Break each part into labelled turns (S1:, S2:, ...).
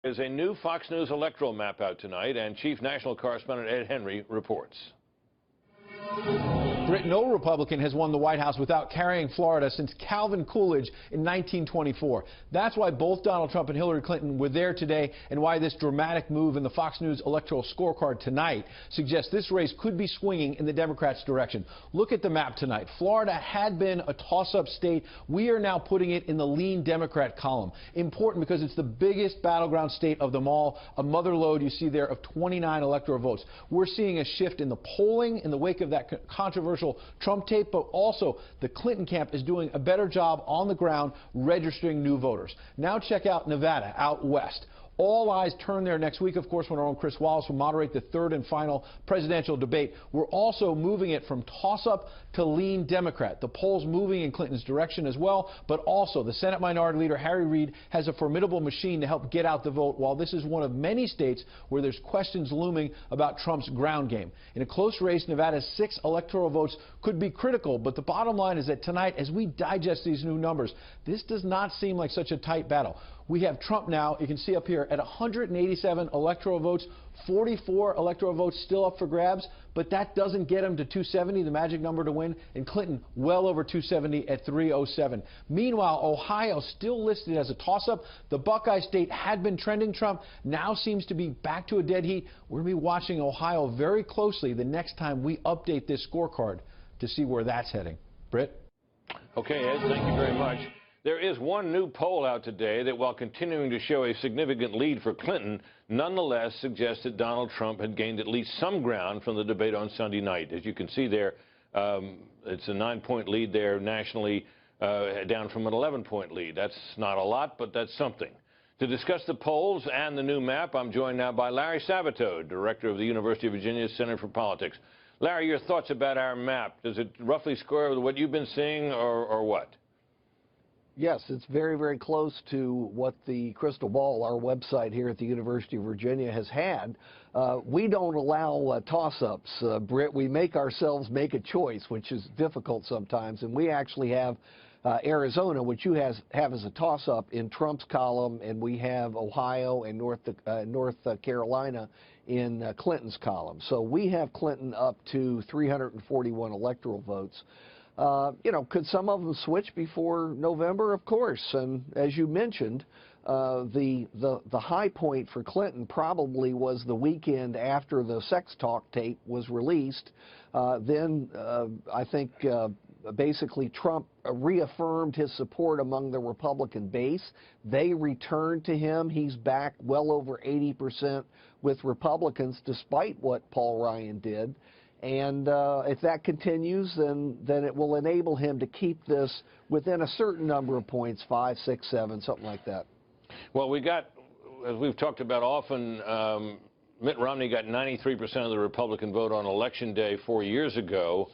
S1: There's a new Fox News electoral map out tonight, and Chief National Correspondent Ed Henry reports.
S2: Britt, no Republican has won the White House without carrying Florida since Calvin Coolidge in 1924. That's why both Donald Trump and Hillary Clinton were there today, and why this dramatic move in the Fox News electoral scorecard tonight suggests this race could be swinging in the Democrats' direction. Look at the map tonight. Florida had been a toss-up state. We are now putting it in the lean Democrat column. Important because it's the biggest battleground state of them all. A mother lode you see there of 29 electoral votes. We're seeing a shift in the polling in the wake of that controversial Trump tape, but also the Clinton camp is doing a better job on the ground registering new voters. Now check out Nevada out west. All eyes turn there next week, of course, when our own Chris Wallace will moderate the third and final presidential debate. We're also moving it from toss-up to lean Democrat. The polls moving in Clinton's direction as well, but also the Senate Minority Leader Harry Reid has a formidable machine to help get out the vote, while this is one of many states where there's questions looming about Trump's ground game. In a close race, Nevada's 6 electoral votes could be critical, but the bottom line is that tonight, as we digest these new numbers, this does not seem like such a tight battle. We have Trump now, you can see up here, at 187 electoral votes, 44 electoral votes still up for grabs, but that doesn't get him to 270, the magic number to win, and Clinton well over 270 at 307. Meanwhile, Ohio still listed as a toss-up. The Buckeye State had been trending Trump, now seems to be back to a dead heat. We're going to be watching Ohio very closely the next time we update this scorecard to see where that's heading. Britt?
S1: Okay, Ed, thank you very much. There is one new poll out today that, while continuing to show a significant lead for Clinton, nonetheless suggests that Donald Trump had gained at least some ground from the debate on Sunday night. As you can see there, it's a 9-point lead there nationally, down from an 11-point lead. That's not a lot, but that's something. To discuss the polls and the new map, I'm joined now by Larry Sabato, director of the University of Virginia Center for Politics. Larry, your thoughts about our map. Does it roughly square with what you've been seeing, or what?
S3: Yes, it's very, very close to what the crystal ball, our website here at the University of Virginia, has had. We don't allow toss-ups, Britt. We make ourselves make a choice, which is difficult sometimes. And we actually have Arizona, which you have as a toss-up in Trump's column, and we have Ohio and North Carolina in Clinton's column. So we have Clinton up to 341 electoral votes. You know, could some of them switch before November? Of course. And as you mentioned, the high point for Clinton probably was the weekend after the sex talk tape was released. Then I think basically Trump reaffirmed his support among the Republican base. They returned to him. He's back well over 80% with Republicans, despite what Paul Ryan did. And if that continues, then it will enable him to keep this within a certain number of points, 5, 6, 7, something like that.
S1: Well, we got, as we've talked about often, Mitt Romney got 93% of the Republican vote on Election Day 4 years ago.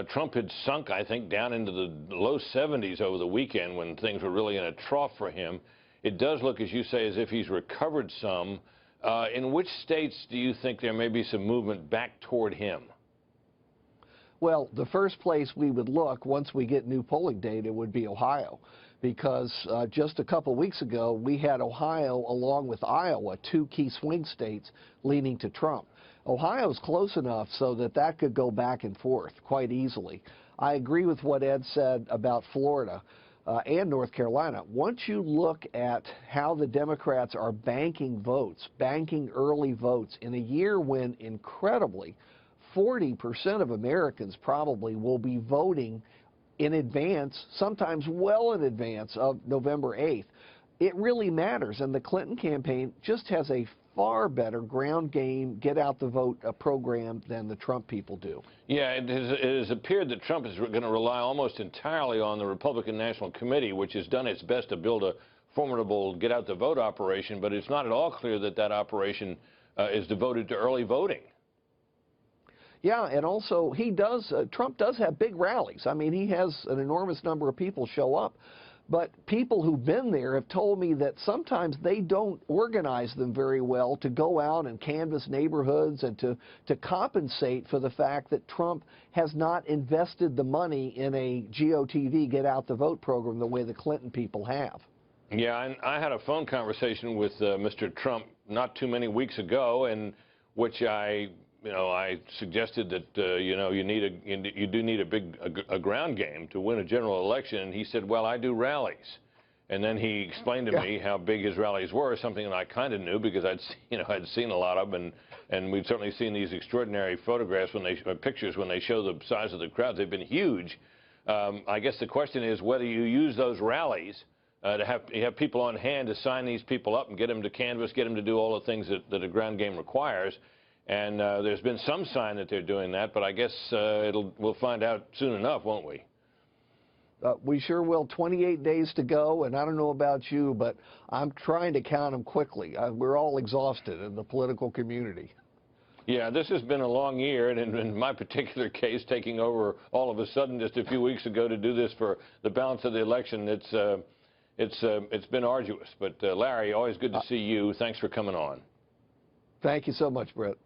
S1: Trump had sunk, I think, down into the low 70s over the weekend when things were really in a trough for him. It does look, as you say, as if he's recovered some. In which states do you think there may be some movement back toward him?
S3: Well, the first place we would look once we get new polling data would be Ohio, because just a couple weeks ago we had Ohio along with Iowa, 2 key swing states leaning to Trump. Ohio's close enough so that could go back and forth quite easily. I agree with what Ed said about Florida and North Carolina. Once you look at how the Democrats are banking votes, banking early votes in a year when incredibly 40% of Americans probably will be voting in advance, sometimes well in advance of November 8th. It really matters, and the Clinton campaign just has a far better ground game, get out the vote program than the Trump people do.
S1: Yeah, it has appeared that Trump is going to rely almost entirely on the Republican National Committee, which has done its best to build a formidable get out the vote operation, but it's not at all clear that that operation is devoted to early voting.
S3: Yeah, and also Trump does have big rallies. I mean, he has an enormous number of people show up. But people who've been there have told me that sometimes they don't organize them very well to go out and canvass neighborhoods and to compensate for the fact that Trump has not invested the money in a GOTV, get out the vote program, the way the Clinton people have.
S1: Yeah, and I had a phone conversation with Mr. Trump not too many weeks ago, in which I suggested that you do need a ground game to win a general election, and he said, "Well, I do rallies." And then he explained to me how big his rallies were, something that I kind of knew because I'd seen a lot of them, and we've certainly seen these extraordinary photographs pictures when they show the size of the crowds. They've been huge. I guess the question is whether you use those rallies to have people on hand to sign these people up and get them to canvass, get them to do all the things that a ground game requires. And there's been some sign that they're doing that, but I guess we'll find out soon enough, won't we?
S3: We sure will. 28 days to go, and I don't know about you, but I'm trying to count them quickly. We're all exhausted in the political community.
S1: Yeah, this has been a long year, and in my particular case, taking over all of a sudden just a few weeks ago to do this for the balance of the election, it's been arduous. But Larry, always good to see you. Thanks for coming on.
S3: Thank you so much, Brett.